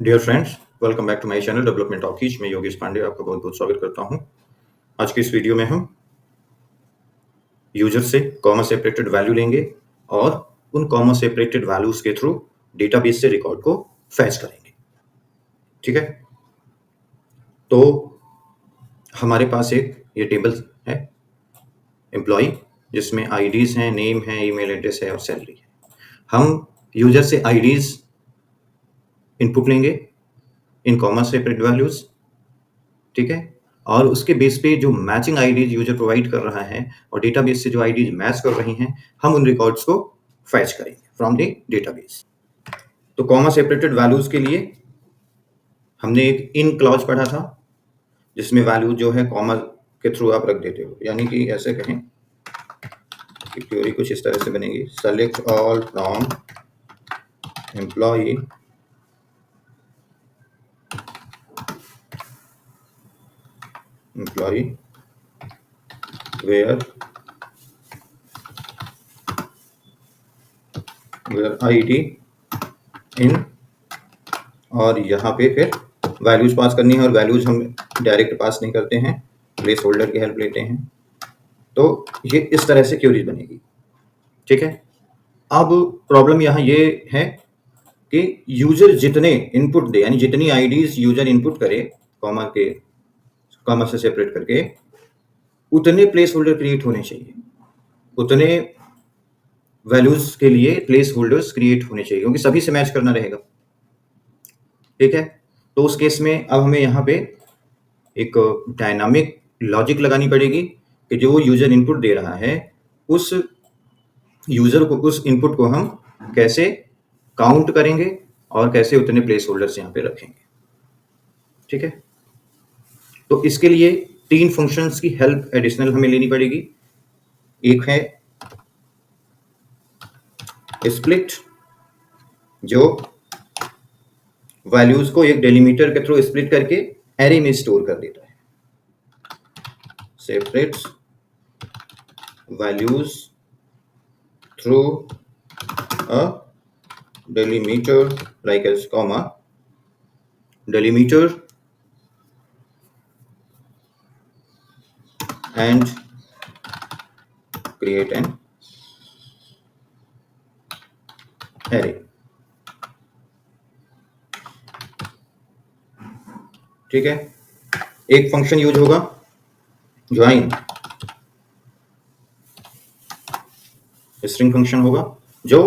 Dear friends, welcome back to my channel development talkies. मैं योगेश पांडे आपका बहुत बहुत स्वागत करता हूं। आज की इस वीडियो में हम यूजर से कॉमा सेपरेटेड वैल्यू लेंगे और उन कॉमा सेपरेटेड वैल्यूज के थ्रू डेटाबेस से रिकॉर्ड को फैच करेंगे। ठीक है, तो हमारे पास एक ये टेबल है एम्प्लॉय, जिसमें आईडीज हैं, नेम है, ईमेल एड्रेस है और सैलरी है। हम यूजर से आईडीज इनपुट लेंगे इन कॉमा सेपरेट वैल्यूज, ठीक है, और उसके बेस पे जो मैचिंग आईडीज यूजर प्रोवाइड कर रहा है और डेटाबेस से जो आईडीज मैच कर रही हैं, हम उन रिकॉर्ड्स को फैच करेंगे फ्रॉम द डेटाबेस। तो कॉमा सेपरेटेड वैल्यूज के लिए हमने एक इन क्लॉज पढ़ा था, जिसमें वैल्यू जो है कॉमा के थ्रू आप रख देते हो, यानी कि ऐसे कहें कि क्वेरी कुछ इस तरह से बनेगी, select all from employ where ID in, और यहाँ पे फिर वैल्यूज पास करनी है, और वैल्यूज हम डायरेक्ट पास नहीं करते हैं, प्लेस होल्डर की हेल्प लेते हैं। तो ये इस तरह से क्वेरीज बनेगी। ठीक है, अब प्रॉब्लम यहाँ ये है कि यूजर जितने इनपुट दे, यानी जितनी आईडीज यूजर इनपुट करे कॉमा से सेपरेट करके, उतने प्लेस होल्डर क्रिएट होने चाहिए, उतने वैल्यूज के लिए प्लेस होल्डर्स क्रिएट होने चाहिए, क्योंकि सभी से मैच करना रहेगा। ठीक है, तो उस केस में अब हमें यहाँ पे एक डायनामिक लॉजिक लगानी पड़ेगी कि जो यूजर इनपुट दे रहा है, उस यूजर को, उस इनपुट को हम कैसे काउंट करेंगे और कैसे उतने प्लेस होल्डर्स यहाँ पे रखेंगे। ठीक है, तो इसके लिए तीन फंक्शंस की हेल्प एडिशनल हमें लेनी पड़ेगी। एक है स्प्लिट, जो वैल्यूज को एक डेलीमीटर के थ्रू स्प्लिट करके एरे में स्टोर कर देता है। Separates values through a delimiter like as comma, delimiter and create an array। ठीक है, एक फंक्शन यूज होगा ज्वाइन, स्ट्रिंग फंक्शन होगा जो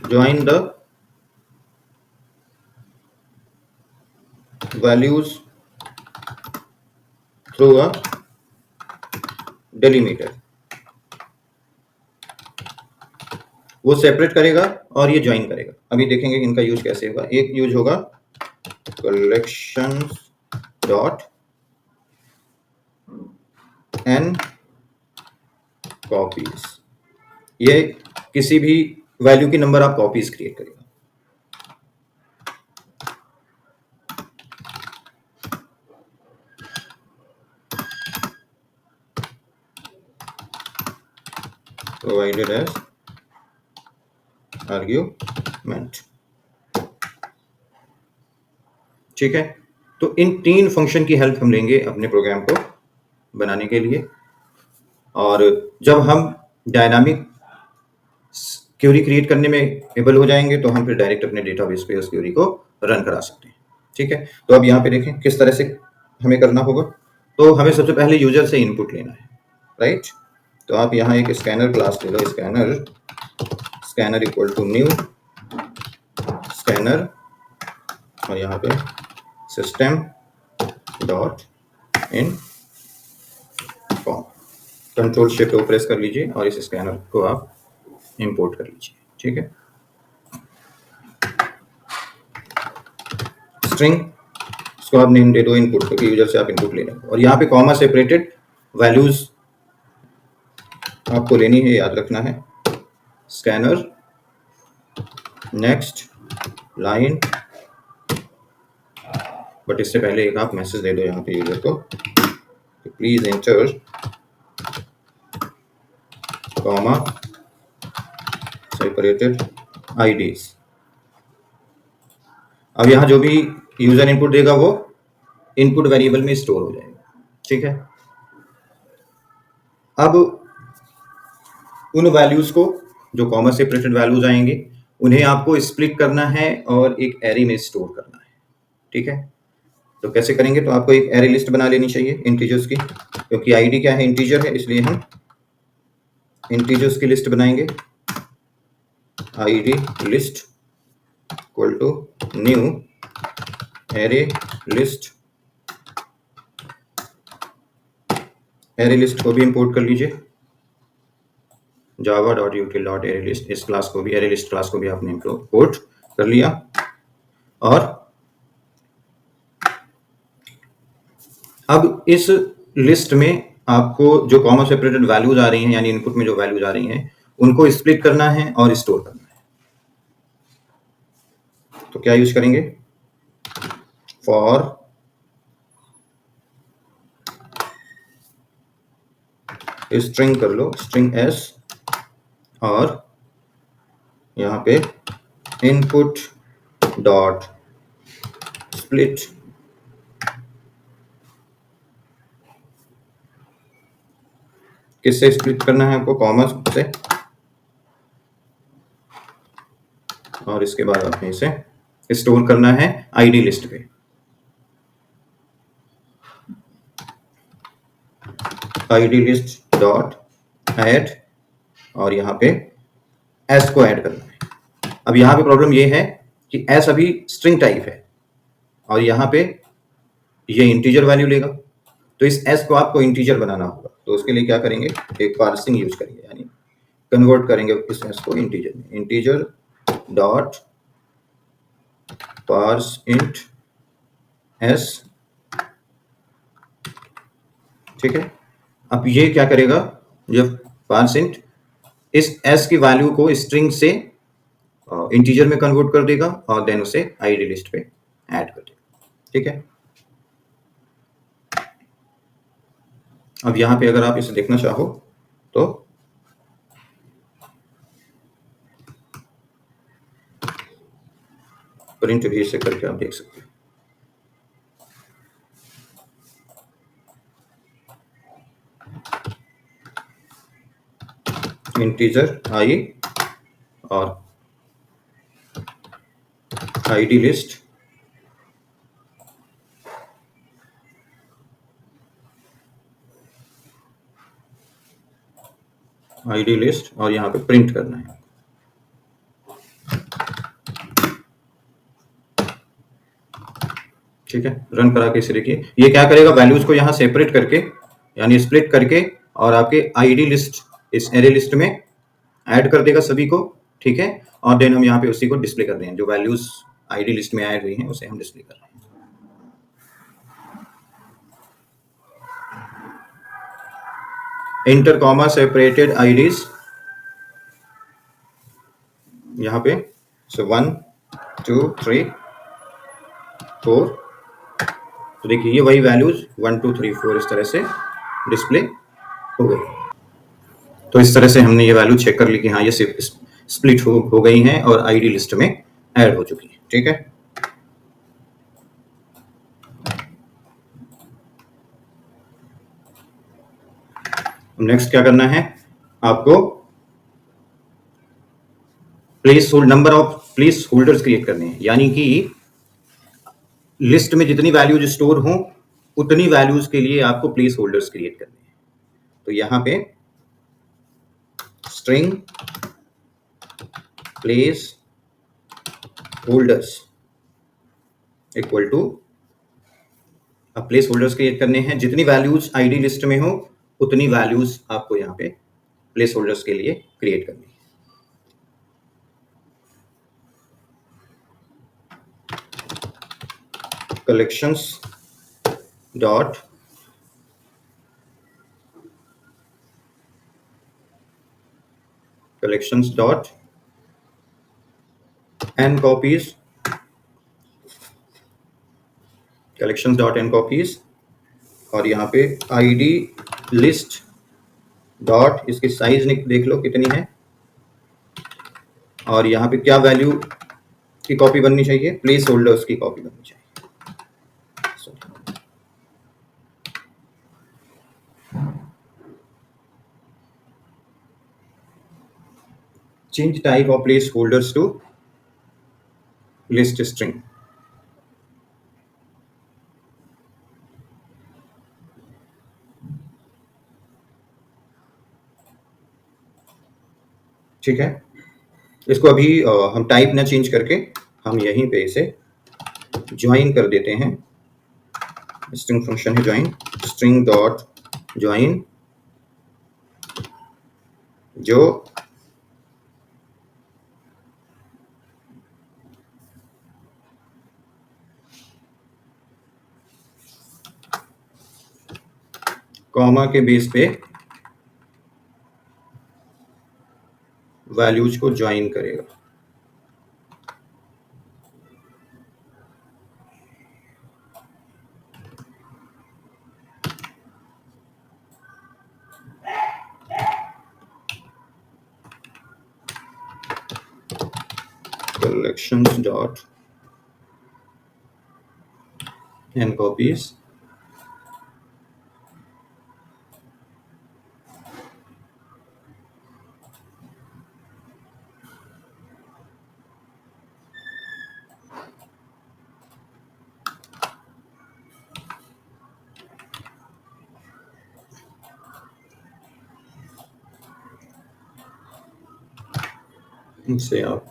join the values through a delimiter, वो सेपरेट करेगा और ये ज्वाइन करेगा। अभी देखेंगे इनका यूज कैसे होगा। एक यूज होगा कलेक्शन डॉट एन कॉपीज, ये किसी भी वैल्यू की नंबर आप कॉपीज क्रिएट करेगा। Provided as argument. ठीक है, तो इन तीन फंक्शन की हेल्प हम लेंगे अपने प्रोग्राम को बनाने के लिए, और जब हम डायनामिक क्वेरी क्रिएट करने में एबल हो जाएंगे तो हम फिर डायरेक्ट अपने डेटाबेस पे उस क्वेरी को रन करा सकते हैं। ठीक है, तो अब यहाँ पे देखें किस तरह से हमें करना होगा। तो हमें सबसे पहले यूजर से इनपुट लेना है, राइट। तो आप यहाँ एक स्कैनर क्लास ले लो, scanner equal to new scanner, और यहाँ पे system dot in form, control shift O press कर लीजिए और इस स्कैनर को आप इंपोर्ट कर लीजिए। ठीक है, स्ट्रिंग, इसको आप नेम दे दो इनपुट, क्योंकि यूजर से आप इनपुट ले रहे हैं, और यहाँ पे कॉमा सेपरेटेड वैल्यूज आपको लेनी है, याद रखना है। स्कैनर नेक्स्ट लाइन, बट इससे पहले एक आप मैसेज दे दो यहाँ पे यूजर को, please enter comma separated IDs. अब यहाँ जो भी यूजर इनपुट देगा वो इनपुट वेरिएबल में स्टोर हो जाएगा। ठीक है, अब उन वैल्यूज को जो कॉमा सेपरेटेड वैल्यूज आएंगे उन्हें आपको स्प्लिट करना है और एक एरे में स्टोर करना है। ठीक है, तो कैसे करेंगे, तो आपको एक एरे लिस्ट बना लेनी चाहिए इंटीजर्स की, क्योंकि आईडी क्या है, इंटीजर है, इसलिए हम इंटीजर्स की लिस्ट बनाएंगे। ID list equal to new array list. Array list को भी इंपोर्ट कर लीजिए, java.util.arraylist, इस क्लास को भी, एरे लिस्ट क्लास को भी आपने इंपोर्ट कर लिया। और अब इस लिस्ट में आपको जो कॉमा सेपरेटेड वैल्यूज आ रही हैं, यानी इनपुट में जो वैल्यूज आ रही हैं, उनको स्प्लिट करना है और स्टोर करना है। तो क्या यूज करेंगे, फॉर स्ट्रिंग कर लो, स्ट्रिंग एस, और यहाँ पे इनपुट डॉट स्प्लिट किससे स्प्लिट करना है आपको, कॉमा से, और इसके बाद आपने इसे स्टोर करना है आईडी लिस्ट पे। आईडी लिस्ट डॉट ऐड, और यहाँ पे एस को ऐड करना है। अब यहाँ पे प्रॉब्लम ये है कि एस अभी स्ट्रिंग टाइप है और यहाँ पे ये इंटीजर वैल्यू लेगा, तो इस एस को आपको इंटीजर बनाना होगा। तो उसके लिए क्या करेंगे, एक पार्सिंग यूज करेंगे, यानी कन्वर्ट करेंगे इस एस को इंटीजर में। Integer dot parse int S. ठीक है, अब ये क्या करेगा, जब पार्स इंट इस एस की वैल्यू को स्ट्रिंग से इंटीजर में कन्वर्ट कर देगा और देन उसे आईडी लिस्ट पे ऐड कर देगा। ठीक है, अब यहाँ पे अगर आप इसे देखना चाहो तो प्रिंट भी इसे करके आप देख सकते हैं। इंटीजर आई और आईडी लिस्ट, आईडी लिस्ट, और यहाँ पे प्रिंट करना है। ठीक है, रन करा के इसे देखिए, ये क्या करेगा, वैल्यूज को यहाँ सेपरेट करके, यानी स्प्लिट करके, और आपके आईडी लिस्ट इस एरे लिस्ट में ऐड कर देगा सभी को। ठीक है, और देन हम यहाँ पे उसी को डिस्प्ले कर रहे हैं, जो वैल्यूज आईडी लिस्ट में ऐड हुई हैं उसे हम डिस्प्ले कर रहे हैं। इंटर कॉमा सेपरेटेड आईडीज, यहाँ पे सो 1 2 3 4, तो देखिए ये वही वैल्यूज 1 2 3 4 इस तरह से डिस्प्ले हो गई। तो इस तरह से हमने ये वैल्यू चेक कर ली कि हाँ ये स्प्लिट हो गई हैं और आईडी लिस्ट में ऐड हो चुकी है। ठीक है, नेक्स्ट क्या करना है, आपको place hold number of place holders create करने हैं, यानी कि लिस्ट में जितनी वैल्यूज स्टोर हों उतनी वैल्यूज के लिए आपको प्लेस होल्डर्स क्रिएट करने हैं। तो यहाँ पे string placeholders equal to, अब प्लेस होल्डर्स क्रिएट करने हैं, जितनी वैल्यूज आईडी लिस्ट में हो उतनी वैल्यूज आपको यहाँ पे प्लेस होल्डर्स के लिए क्रिएट करनी है। collections dot n copies, और यहाँ पे id list डॉट, इसकी साइज देख लो कितनी है, और यहाँ पे क्या वैल्यू की कॉपी बननी चाहिए, प्लेस होल्डर्स की कॉपी बननी चाहिए। Change type of placeholders to list string. ठीक है, इसको अभी हम टाइप ना चेंज करके हम यहीं पे इसे ज्वाइन कर देते हैं। स्ट्रिंग फंक्शन है ज्वाइन, स्ट्रिंग डॉट ज्वाइन, जो कॉमा के बेस पे वैल्यूज को ज्वाइन करेगा। collections dot and copies इनसे आप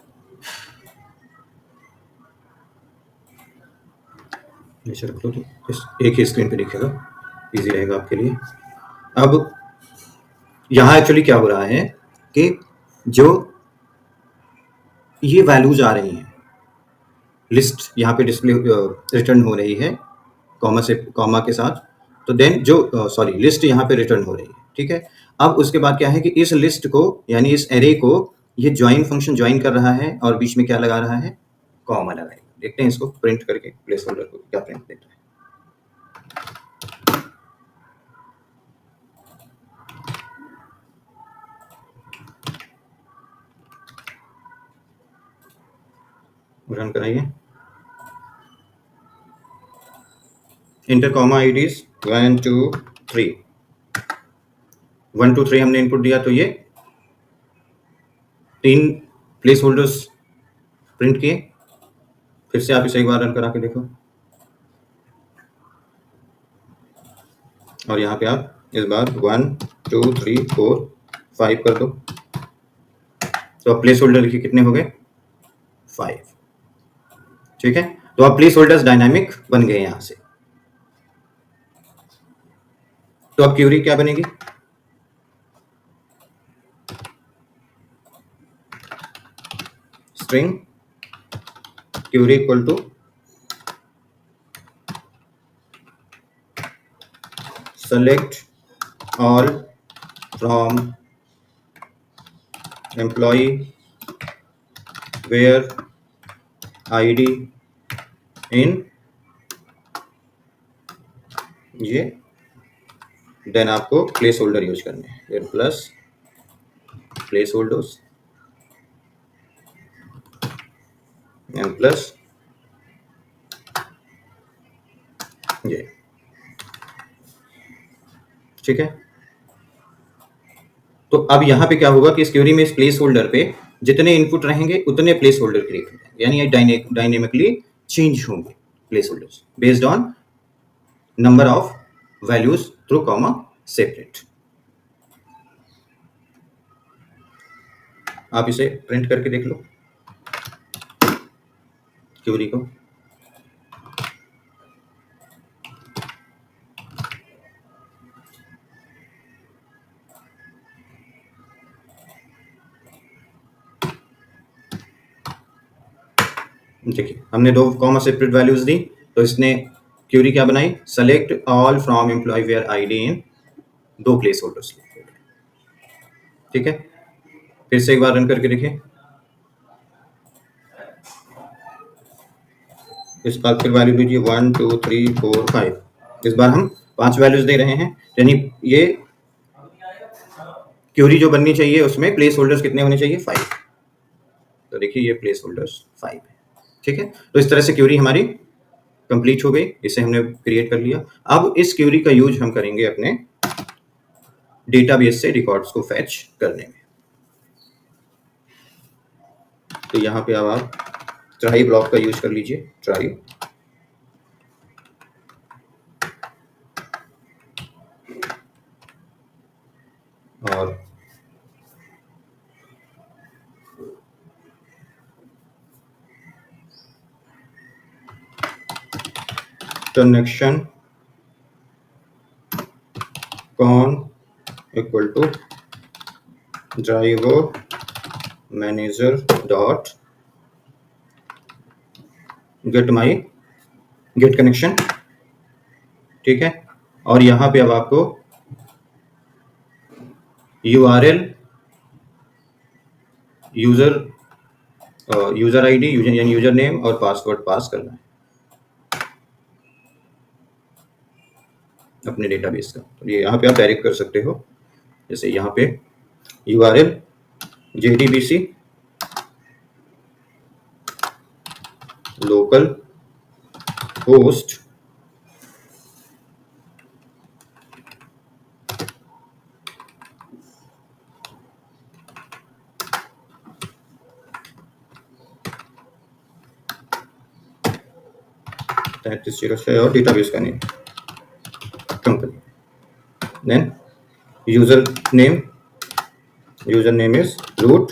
नीचे रख लो तो इस एक ही स्क्रीन पे दिखेगा, इजी रहेगा आपके लिए। अब यहाँ एक्चुअली क्या हो रहा है कि जो ये वैल्यूज आ रही हैं, लिस्ट यहाँ पे डिस्प्ले रिटर्न हो रही है कॉमा से, कॉमा के साथ, तो देन जो सॉरी लिस्ट यहाँ पे रिटर्न हो रही है। ठीक है, अब उसके बाद क्या है कि इस लिस्ट को यानी इस एरे को ये ज्वाइन फंक्शन ज्वाइन कर रहा है और बीच में क्या लगा रहा है, कॉमा लगाएगा। देखते हैं इसको प्रिंट करके प्लेस होल्डर को क्या प्रिंट देता है। रन कराइए। इंटर कॉमा आईडीज 1 2 3, 1 2 3 हमने इनपुट दिया तो ये 3 प्लेस होल्डर्स प्रिंट किए। फिर से आप इसे एक बार रन करा के देखो, और यहाँ पे आप इस बार 1 2 3 4 5 कर दो, तो अब प्लेस होल्डर लिखिए कितने हो गए, 5। ठीक है, तो अब प्लेस होल्डर्स डायनामिक बन गए यहां से। तो अब क्यूरी क्या बनेगी, string query equal to select all from employee where id in ये, देन आपको प्लेस होल्डर यूज करने हैं, then plus placeholders and plus ये। ठीक है, तो अब यहाँ पे क्या होगा कि इस क्वेरी में इस प्लेस होल्डर पे जितने इनपुट रहेंगे उतने प्लेस होल्डर क्रिएट हो जाएंगे, यानी ये डायनेमिकली चेंज होंगे place holders based on number of values through comma separate. आप इसे प्रिंट करके देख लो क्वेरी को। देखिए हमने 2 कॉमा सेपरेट वैल्यूज दी, तो इसने क्वेरी क्या बनाई, select all from employ where ID in 2 placeholders. ठीक है, फिर से एक बार रन करके देखिए, इस बार फिर वैल्यू दीजिए 1 2 3 4 5। इस बार हम 5 वैल्यूज दे रहे हैं, यानी ये क्वेरी जो बननी चाहिए उसमें प्लेस होल्डर्स कितने होने चाहिए, 5। तो देखिए ये प्लेस होल्डर्स 5 है। ठीक है, तो इस तरह से क्यूरी हमारी कंप्लीट हो गई, इसे हमने क्रिएट कर लिया। अब इस क्यूरी का यूज हम करेंगे अपने डेटाबेस से रिकॉर्ड्स को फैच करने में। तो यहाँ पे अब आप ट्राई ब्लॉक का यूज कर लीजिए, ट्राई, और connection con equal to driver manager dot get connection, ठीक है। और यहाँ पे अब आपको URL, यूजर आईडी यानी यूजर नेम और पासवर्ड पास करना है अपने डेटाबेस का। तो ये यहाँ पे आप डायरेक्ट कर सकते हो, जैसे यहाँ पे URL JDBC लोकल होस्ट और डेटाबेस का name company, then user name is root,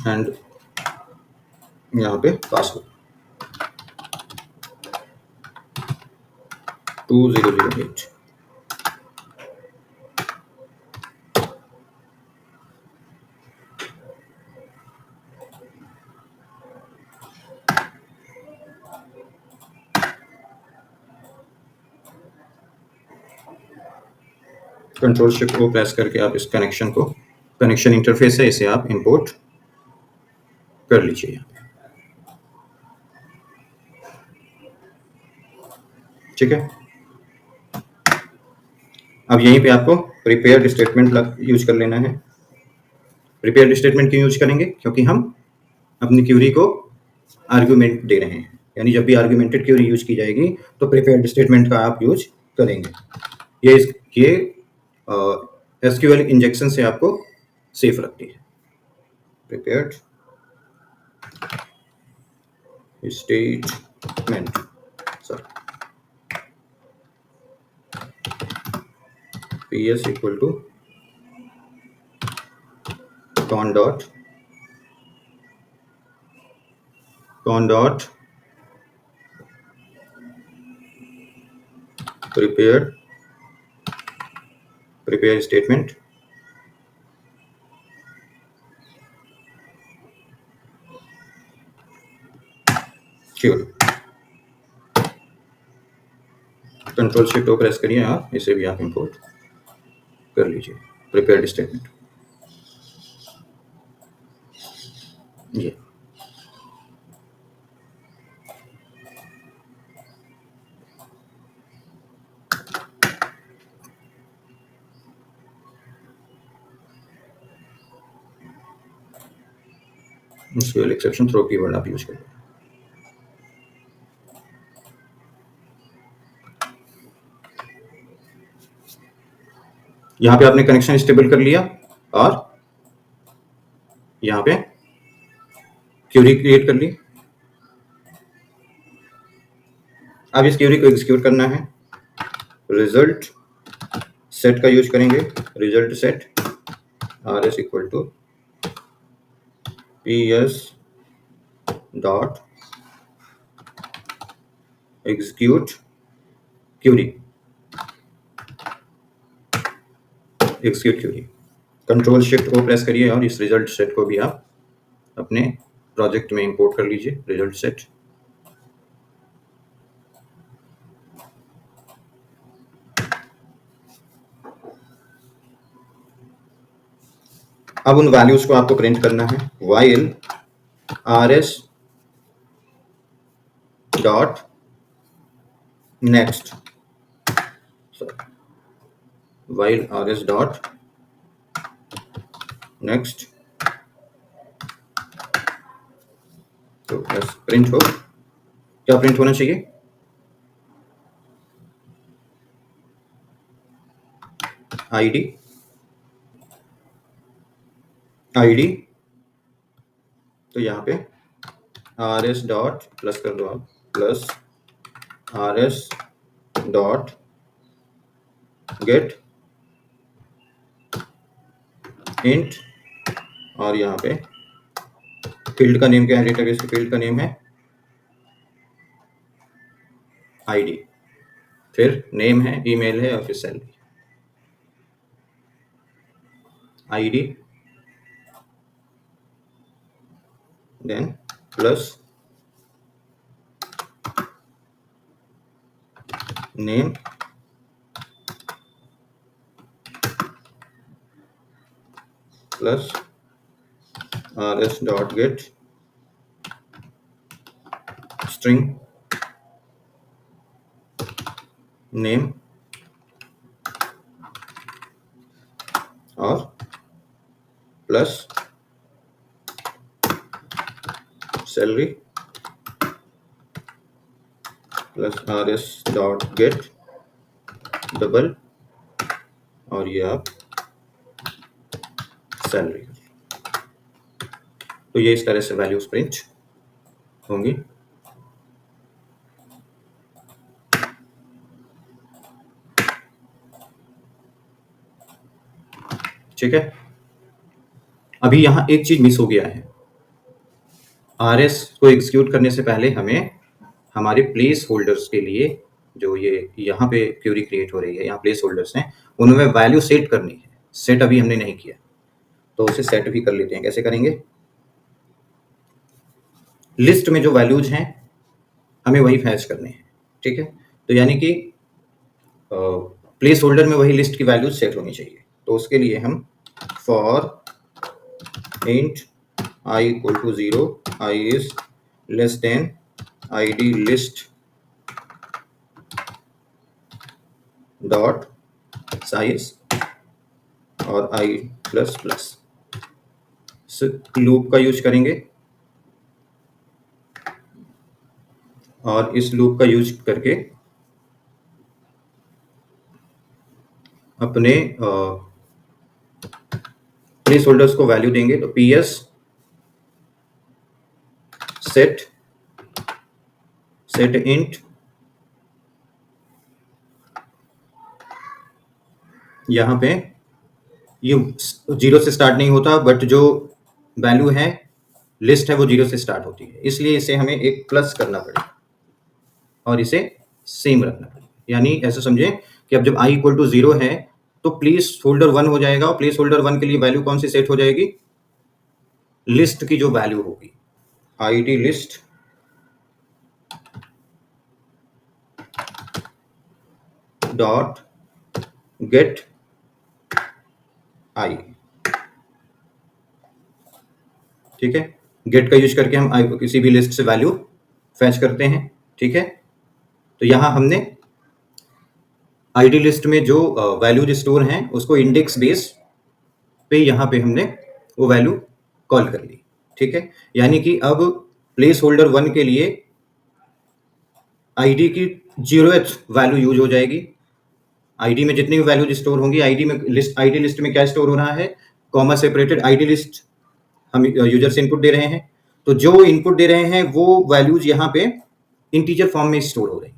and यहाँ पे password 2008। Control shift O press करके आप इस कनेक्शन इंटरफेस है, इसे आप इंपोर्ट कर लीजिए, ठीक है। अब यहीं पे आपको प्रिपेयर्ड स्टेटमेंट यूज कर लेना है। प्रिपेयर्ड स्टेटमेंट क्यों यूज करेंगे? क्योंकि हम अपनी क्यूरी को आर्गुमेंट दे रहे हैं, यानी जब भी आर्गुमेंटेड क्यूरी यूज की जाएगी तो प्रिपेयर्ड स्टेटमेंट का आप यूज करेंगे। ये SQL इंजेक्शन से आपको सेफ रखती है। Prepared statement, sorry, PS equal to con dot prepare statement query. Control shift O press करिए आप, इसे भी आप इंपोर्ट कर लीजिए, प्रिपेयर्ड स्टेटमेंट। ये SQL एक्सेप्शन थ्रो कीवर्ड आप यूज करिए। यहाँ पे आपने कनेक्शन स्टेबल कर लिया और यहाँ पे क्यूरी क्रिएट कर ली। अब इस क्यूरी को एग्जीक्यूट करना है। रिजल्ट सेट का यूज करेंगे, result set RS equal to PS dot execute query, control shift O press करिए और इस रिजल्ट सेट को भी आप अपने प्रोजेक्ट में इंपोर्ट कर लीजिए, रिजल्ट सेट। अब उन वैल्यूज को आपको प्रिंट करना है। While RS dot next, while RS dot next, तो बस प्रिंट हो, क्या प्रिंट होना चाहिए? आईडी, आईडी, तो यहाँ पे आर एस डॉट प्लस कर दो आप, plus R S dot gate int, और यहाँ पे फील्ड का नेम क्या है, डेटाबेस के फील्ड का नेम है आईडी, फिर नेम है, ईमेल है, और फिर salary. ID then plus name plus R S dot get string name और plus salary plus R S dot get double, और ये आप सैलरी। तो ये इस तरह से वैल्यूज प्रिंट होंगी। ठीक है, अभी यहां एक चीज मिस हो गया है। आरएस को एग्जीक्यूट करने से पहले हमें हमारे प्लेस होल्डर्स के लिए, जो ये यहाँ पे क्वेरी क्रिएट हो रही है, यहाँ प्लेस होल्डर्स हैं, उनमें वैल्यू सेट करनी है। सेट अभी हमने नहीं किया, तो उसे सेट भी कर लेते हैं। कैसे करेंगे? लिस्ट में जो वैल्यूज हैं हमें वही फैच करने हैं। ठीक है, तो यानी कि प्लेस होल्डर में वही लिस्ट की वैल्यूज सेट होनी चाहिए। तो उसके लिए हम for int i equal to 0, i is less than id list dot size और i प्लस प्लस लूप का यूज करेंगे, और इस लूप का यूज करके अपने प्लेस होल्डर्स को वैल्यू देंगे। तो ps सेट इंट, यहाँ पे ये 0 से स्टार्ट नहीं होता, बट जो वैल्यू है लिस्ट है वो 0 से स्टार्ट होती है, इसलिए इसे हमें एक प्लस करना पड़ेगा और इसे सेम रखना पड़ेगा। यानी ऐसे समझे कि अब जब i इक्वल टू 0 है तो प्लेस होल्डर 1 हो जाएगा, और प्लेस होल्डर 1 के लिए वैल्यू कौन सी सेट हो जाएगी? लिस्ट की जो वैल्यू होगी, id list dot gate i। ठीक है, गेट का यूज करके हम किसी भी लिस्ट से वैल्यू फैच करते हैं। ठीक है, तो यहां हमने आईडी लिस्ट में जो वैल्यूज स्टोर हैं उसको इंडेक्स बेस पे यहाँ पे हमने वो वैल्यू कॉल कर ली। ठीक है, यानी कि अब प्लेस होल्डर 1 के लिए आईडी की 0th वैल्यू यूज हो जाएगी। आईडी में जितनी भी वैल्यूज स्टोर होंगी, आईडी लिस्ट में क्या स्टोर हो रहा है? कॉमा सेपरेटेड आईडी लिस्ट हम यूजर से इनपुट दे रहे हैं, तो जो इनपुट दे रहे हैं वो वैल्यूज यहाँ पे इंटीजर फॉर्म में स्टोर हो रही है।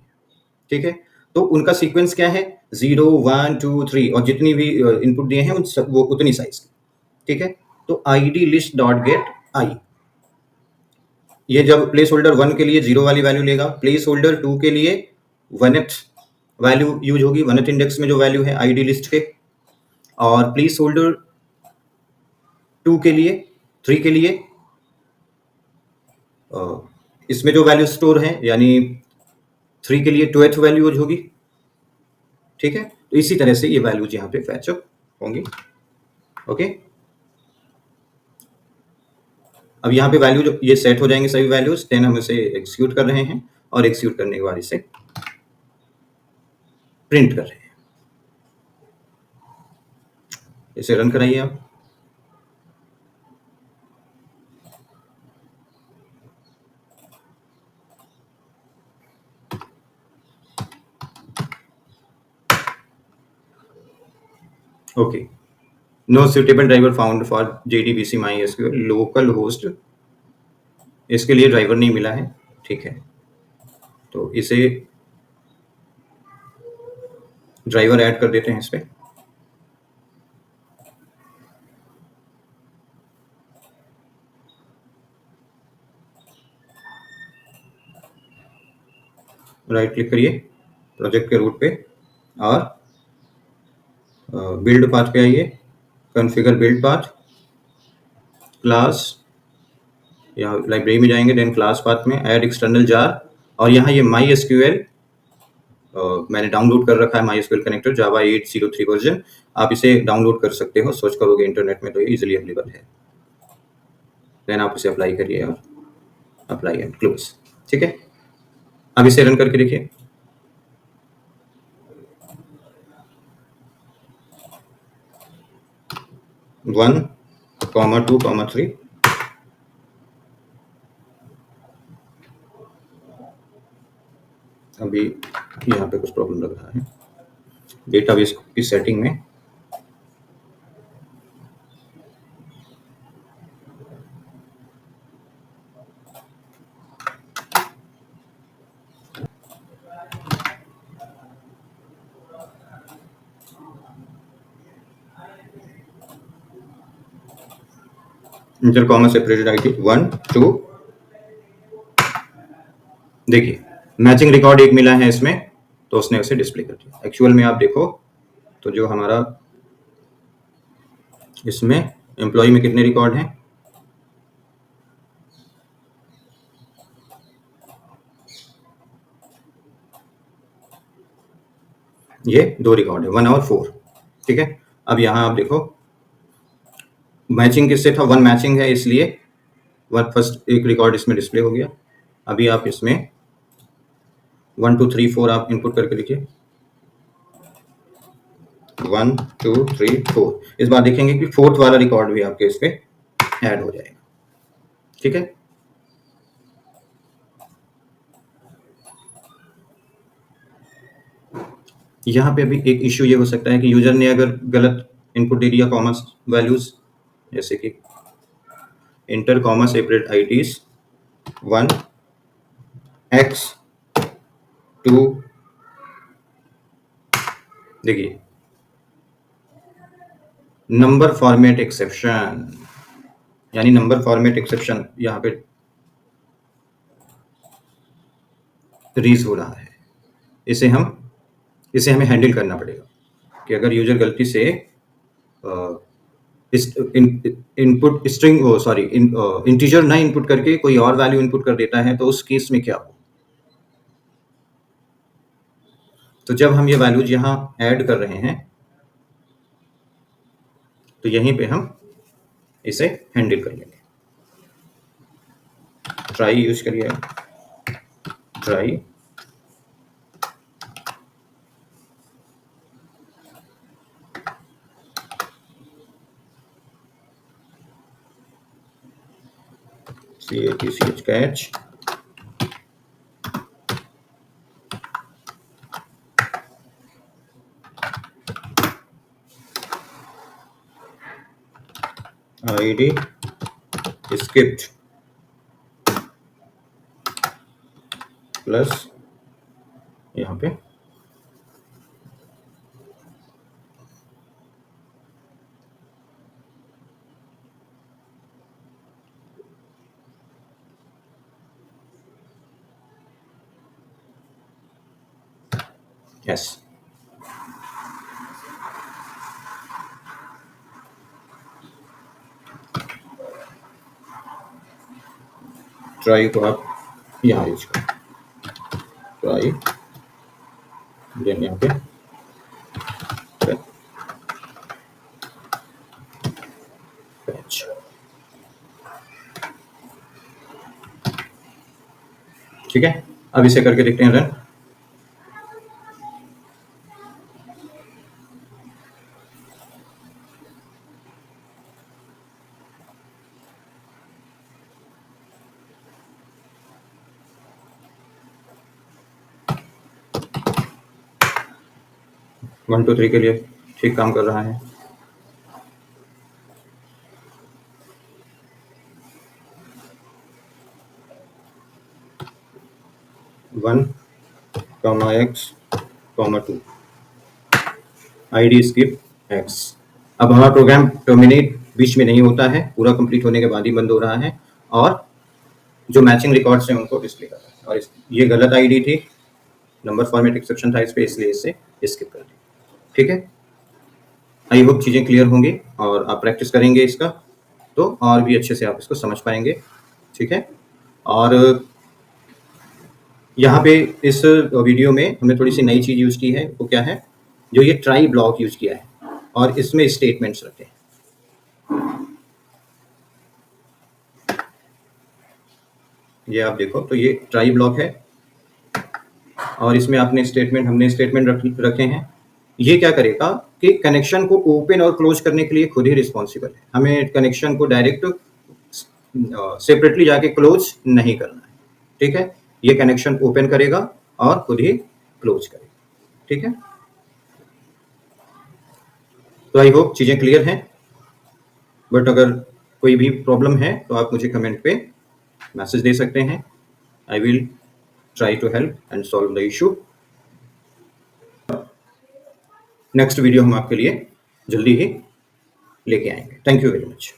ठीक है, तो उनका सीक्वेंस क्या है? 0 1 2 3, और जितनी भी इनपुट दिए हैं उन सब वो उतनी साइज की। ठीक है, तो id लिस्ट डॉट गेट आई, ये जब प्लेस होल्डर 1 के लिए 0 वाली वैल्यू लेगा, प्लेस होल्डर 2 के लिए 1th वैल्यू यूज होगी, 1th इंडेक्स में जो वैल्यू है आईडी लिस्ट के, और प्लेस होल्डर 2 के लिए 3 के लिए इसमें जो वैल्यू स्टोर है, यानी 3 के लिए 2th वैल्यू यूज होगी। ठीक है, तो इसी तरह से ये वैल्यूज यहाँ पे फैच अप होंगी। ओके, अब यहाँ पे वैल्यू जो ये सेट हो जाएंगे सभी वैल्यूज, देन हम इसे एग्जीक्यूट कर रहे हैं, और एग्जीक्यूट करने के बाद इसे प्रिंट कर रहे हैं। इसे रन कराइए आप। Okay, no suitable driver found for JDBC MySQL local host, इसके लिए ड्राइवर नहीं मिला है। ठीक है, तो इसे ड्राइवर ऐड कर देते हैं इस पे। राइट क्लिक करिए प्रोजेक्ट के रूट पे और बिल्ड पाथ पे आइए, कॉन्फ़िगर बिल्ड पाथ, क्लास, यहाँ लाइब्रेरी में जाएंगे, देन क्लास पाथ में ऐड एक्सटर्नल जार, और यहाँ ये MySQL मैंने डाउनलोड कर रखा है, MySQL कनेक्टर जावा 803 वर्जन। आप इसे डाउनलोड कर सकते हो, सर्च करोगे इंटरनेट में तो ये इजीली अवेलेबल है। देन आप इसे अप्लाई करिए और अप्लाई एंड क्लोज। ठीक है, अब इसे रन करके देखिए। वन कॉमा 2 कॉमा 3, अभी यहाँ पे कुछ प्रॉब्लम लग रहा है डेटाबेस की सेटिंग में। इंटर कॉमा सेपरेटेड आईडी 1 2, देखिए मैचिंग रिकॉर्ड एक मिला है इसमें, तो उसने उसे डिस्प्ले कर दिया। एक्चुअल में आप देखो तो जो हमारा इसमें एम्प्लॉय में कितने रिकॉर्ड हैं, ये 2 रिकॉर्ड है, 1 और 4। ठीक है, अब यहाँ आप देखो मैचिंग किससे था, 1 मैचिंग है, इसलिए 1 फर्स्ट एक रिकॉर्ड इसमें डिस्प्ले हो गया। अभी आप इसमें 1 2 3 4 आप इनपुट करके देखिए, 1 2 3 4। इस बार देखेंगे कि 4th वाला रिकॉर्ड भी आपके इस पे ऐड हो जाएगा। ठीक है, यहाँ पे अभी एक इश्यू ये हो सकता है कि यूजर ने अगर गलत इनपुट दे दिया कॉमा वैल्यूज, जैसे कि enter comma separate IDs 1 x 2, देखिए नंबर फॉर्मेट एक्सेप्शन, यानी नंबर फॉर्मेट एक्सेप्शन यहाँ पे रीज हो रहा है। इसे हमें हैंडल करना पड़ेगा कि अगर यूजर गलती से इनपुट स्ट्रिंग इंटीजर ना इनपुट करके कोई और वैल्यू इनपुट कर देता है, तो उस केस में क्या हो। तो जब हम ये वैल्यूज यहाँ ऐड कर रहे हैं तो यहीं पे हम इसे हैंडल कर लेंगे। ट्राई यूज करिए, try CATCH catch, ID skipped plus यहाँ पे यस। ट्राई को आप यहाँ यूज करें, ट्राई, देन यहाँ पे पैच। ठीक है, अब इसे करके देखते हैं रन। वन टू थ्री के लिए ठीक काम कर रहा है। 1, x, 2, id skip x। अब हमारा प्रोग्राम टर्मिनेट बीच में नहीं होता है, पूरा कंप्लीट होने के बाद ही बंद हो रहा है और जो मैचिंग रिकॉर्ड्स हैं उनको डिस्प्ले कर रहा है। और ये गलत आईडी थी, नंबर फॉर्मेट एक्सेप्शन था इस पे, इसलिए इसे स्किप कर दिया। ठीक है, आई होप चीज़ें क्लियर होंगी और आप प्रैक्टिस करेंगे इसका तो और भी अच्छे से आप इसको समझ पाएंगे। ठीक है, और यहाँ पे इस वीडियो में हमने थोड़ी सी नई चीज़ यूज़ की है, वो क्या है, जो ये ट्राई ब्लॉक यूज़ किया है और इसमें स्टेटमेंट्स रखे हैं। ये आप देखो तो ये ट्राई ब्लॉक है और इसमें हमने स्टेटमेंट रखे हैं। ये क्या करेगा कि कनेक्शन को ओपन और क्लोज करने के लिए खुद ही रिस्पॉन्सिबल है, हमें कनेक्शन को डायरेक्ट सेपरेटली जाके क्लोज नहीं करना है। ठीक है, ये कनेक्शन ओपन करेगा और खुद ही क्लोज करेगा। ठीक है, तो आई होप चीज़ें क्लियर हैं, बट अगर कोई भी प्रॉब्लम है तो आप मुझे कमेंट पे मैसेज दे सकते हैं। I will try to help and solve the issue. Next video हम आपके लिए जल्दी ही लेके आएंगे। Thank you very much.